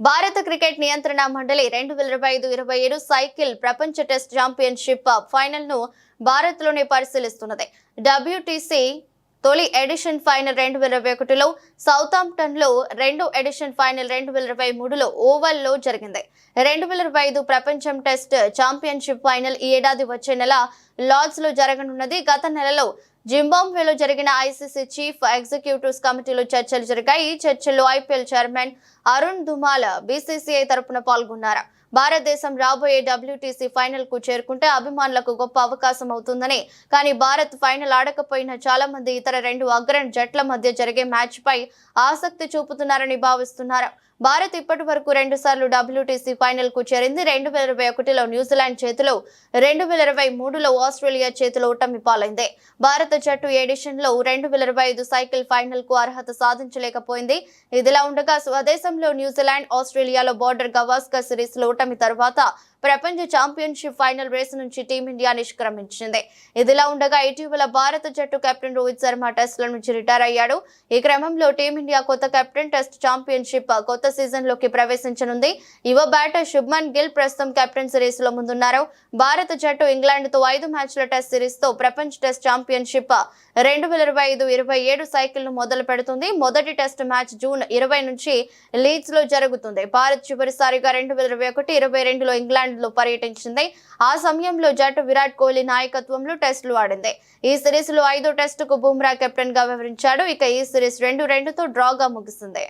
భారత క్రికెట్ నియంత్రణ మండలి 2025-27 సైకిల్ ప్రపంచ టెస్ట్ ఛాంపియన్షిప్ ఫైనల్ ను భారత్ లోనే పరిశీలిస్తున్నది. WTC తొలి ఎడిషన్ ఫైనల్ 2021లో సౌతాంప్టన్ లో, రెండో ఎడిషన్ ఫైనల్ 2023లో ఓవల్ లో జరిగింది. 2025 ప్రపంచం టెస్ట్ ఛాంపియన్షిప్ ఫైనల్ ఈ ఏడాది వచ్చే నెల లార్డ్స్ లో జరగనున్నది. గత నెలలో జింబాబ్వేలో జరిగిన ఐసీసీ చీఫ్ ఎగ్జిక్యూటివ్స్ కమిటీలో చర్చలు జరిగాయి. ఈ చర్చల్లో IPL chairman Arun Dhumal BCCI తరపున పాల్గొన్నారు. భారతదేశం రాబోయే WTC ఫైనల్ కు చేరుకుంటే అభిమానులకు గొప్ప అవకాశం అవుతుందని, కానీ భారత్ ఫైనల్ ఆడకపోయినా చాలా మంది ఇతర రెండు అగ్రణ జట్ల మధ్య జరిగే మ్యాచ్ పై ఆసక్తి చూపుతున్నారని భావిస్తున్నారు. భారత్ ఇప్పటి వరకు 2 సార్లు WTC ఫైనల్ కు చేరింది. 2021లో న్యూజిలాండ్ చేతిలో, 2023లో ఆస్ట్రేలియా చేతిలో ఓటమి పాలైంది. భారత జట్టు ఎడిషన్ లో 2025 సైకిల్ ఫైనల్ కు అర్హత సాధించలేకపోయింది. ఇదిలా ఉండగా స్వదేశంలో న్యూజిలాండ్, ఆస్ట్రేలియాలో బోర్డర్ గవాస్కర్ సిరీస్ లో ఓటమి తర్వాత ప్రపంచ ఛాంపియన్షిప్ ఫైనల్ రేసు నుంచి టీమిండియా నిష్క్రమించింది. ఇదిలా ఉండగా ఇటీవల భారత జట్టు కెప్టెన్ రోహిత్ శర్మ టెస్ట్ల నుంచి రిటైర్ అయ్యాడు. ఈ క్రమంలో టీమిండియా కొత్త కెప్టెన్ టెస్ట్ ఛాంపియన్షిప్ కొత్త సీజన్ లోకి ప్రవేశించనుంది. యువ బ్యాటర్ శుభ్మన్ గిల్ ప్రస్తుతం కెప్టెన్ సిరీస్ లో ముందున్నారు. భారత జట్టు ఇంగ్లాండ్ తో 5 మ్యాచ్ల టెస్ట్ సిరీస్ తో ప్రపంచ టెస్ట్ ఛాంపియన్షిప్ 2025-27 సైకిల్ ను మొదలు పెడుతుంది. మొదటి టెస్ట్ మ్యాచ్ జూన్ 20 నుంచి లీడ్స్ లో జరుగుతుంది. భారత్ చివరిసారిగా 2021-22లో ఇంగ్లాండ్ లో పర్యటించింది. ఆ సమయంలో జట్టు విరాట్ కోహ్లీ నాయకత్వంలో టెస్టులు ఆడింది. ఈ సిరీస్ లో 5వ టెస్టుకు బుమ్రా కెప్టెన్ గా వ్యవహరించాడు. ఇక ఈ సిరీస్ 2-2తో డ్రాగా ముగిసింది.